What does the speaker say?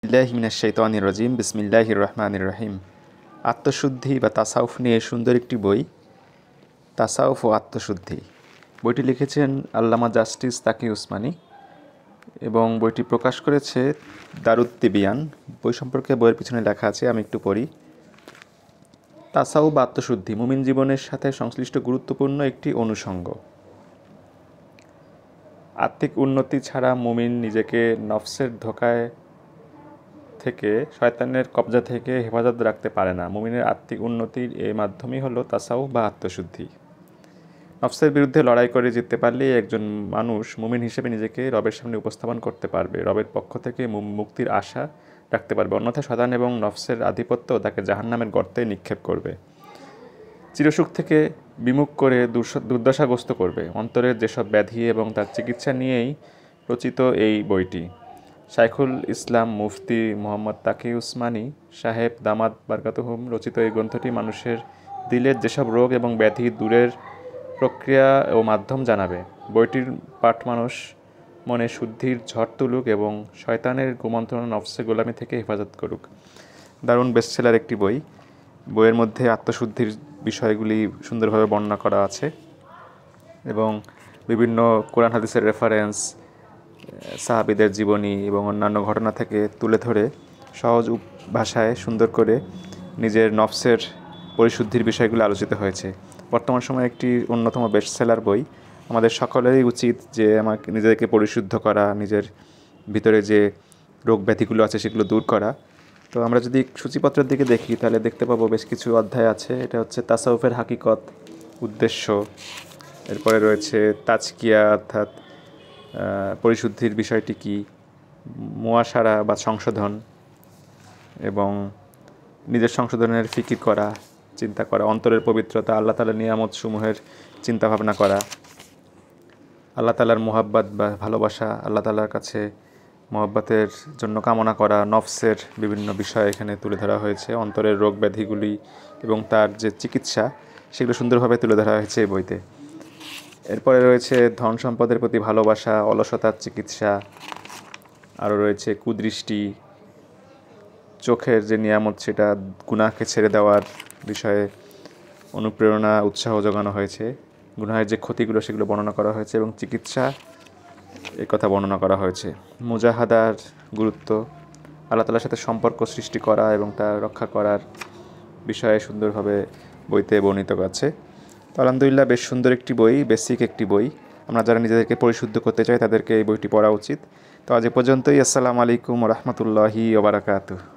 বিল্লাহি মিনাশ শাইতানির রাজিম বিসমিল্লাহির রহমানির রহিম। আত্মশুদ্ধি বা তাসাউফ নিয়ে সুন্দর একটি বই, তাসাউফ ও আত্মশুদ্ধি। বইটি লিখেছেন আল্লামা জাস্টিস তাকি উসমানী এবং বইটি প্রকাশ করেছে দারুত তিবিয়ান। বই সম্পর্কে বইয়ের পিছনে লেখা আছে, আমি একটু পড়ি। তাসাউফ বা আত্মশুদ্ধি মুমিন জীবনের সাথে সংশ্লিষ্ট গুরুত্বপূর্ণ একটি অনুষঙ্গ। আত্মিক উন্নতি ছাড়া মুমিন নিজেকে নফসের ধোঁকায় থেকে, শয়তানের কবজা থেকে হেফাজত রাখতে পারে না। মুমিনের আত্মিক উন্নতির এই মাধ্যমই হলো তাসাউফ বা আত্মশুদ্ধি। নফসের বিরুদ্ধে লড়াই করে জিততে পারলেই একজন মানুষ মুমিন হিসেবে নিজেকে রবের সামনে উপস্থাপন করতে পারবে, রবের পক্ষ থেকে মুক্তির আশা রাখতে পারবে। অন্যথায় শয়তান এবং নফসের আধিপত্য তাকে জাহান্নামের গর্তে নিক্ষেপ করবে, চিরসুখ থেকে বিমুখ করে দুর্দশাগ্রস্ত করবে। অন্তরের যেসব ব্যাধি এবং তার চিকিৎসা নিয়েই রচিত এই বইটি। শাইখুল ইসলাম মুফতি মোহাম্মদ তাকি উসমানী সাহেব দামাত বারকাতুহুম রচিত এই গ্রন্থটি মানুষের দিলের যেসব রোগ এবং ব্যাধি দূরের প্রক্রিয়া ও মাধ্যম জানাবে। বইটির পাঠ মানুষ মনে শুদ্ধির ঝড় তুলুক এবং শয়তানের কুমন্ত্রণা নফসে গোলামি থেকে হেফাজত করুক। দারুণ বেস্টসেলার একটি বই। বইয়ের মধ্যে আত্মশুদ্ধির বিষয়গুলি সুন্দরভাবে বর্ণনা করা আছে এবং বিভিন্ন কোরআন হাদিসের রেফারেন্স, সাহাবীদের জীবনী এবং অন্যান্য ঘটনা থেকে তুলে ধরে সহজ ভাষায় সুন্দর করে নিজের নফসের পরিশুদ্ধির বিষয়গুলো আলোচিত হয়েছে। বর্তমান সময়ে একটি অন্যতম বেস্টসেলার বই। আমাদের সকলেরই উচিত যে আমাকে নিজেদেরকে পরিশুদ্ধ করা, নিজের ভিতরে যে রোগ ব্যাধিগুলো আছে সেগুলো দূর করা। তো আমরা যদি সূচিপত্রের দিকে দেখি তাহলে দেখতে পাবো বেশ কিছু অধ্যায় আছে। এটা হচ্ছে তাসাউফের হাকিকত, উদ্দেশ্য। এরপরে রয়েছে তাজকিয়া অর্থাৎ পরিশুদ্ধির বিষয়টি কি, মুয়াশারা বা সংশোধন এবং নিজের সংশোধনের ফিকির করা, চিন্তা করা, অন্তরের পবিত্রতা, আল্লাহ তাআলার নিয়ামত সমূহের চিন্তা ভাবনা করা, আল্লাহ তাআলার মুহাব্বত বা ভালোবাসা, আল্লাহ তাআলার কাছে মহব্বতের জন্য কামনা করা, নফসের বিভিন্ন বিষয় এখানে তুলে ধরা হয়েছে। অন্তরের রোগ ব্যাধিগুলি এবং তার যে চিকিৎসা সেগুলো সুন্দরভাবে তুলে ধরা হয়েছে এই বইতে। এরপরে রয়েছে ধন সম্পদের প্রতি ভালোবাসা, অলসতার চিকিৎসা, আরও রয়েছে কুদৃষ্টি, চোখের যে নিয়ামত সেটা গুনাহকে ছেড়ে দেওয়ার বিষয়ে অনুপ্রেরণা, উৎসাহ যোগানো হয়েছে। গুনাহের যে ক্ষতিগুলো সেগুলো বর্ণনা করা হয়েছে এবং চিকিৎসা এই কথা বর্ণনা করা হয়েছে। মুজাহাদার গুরুত্ব, আল্লাহ তাআলার সাথে সম্পর্ক সৃষ্টি করা এবং তা রক্ষা করার বিষয়ে সুন্দরভাবে বইতে বর্ণিত আছে। তো আলহামদুলিল্লাহ বেশ সুন্দর একটি বই, বেসিক একটি বই। আমরা যারা নিজেদেরকে পরিশুদ্ধ করতে চাই তাদেরকে এই বইটি পড়া উচিত। তো আজ এ পর্যন্তই। আসসালামু আলাইকুম ওয়া রাহমাতুল্লাহি ওয়া বারাকাতুহু।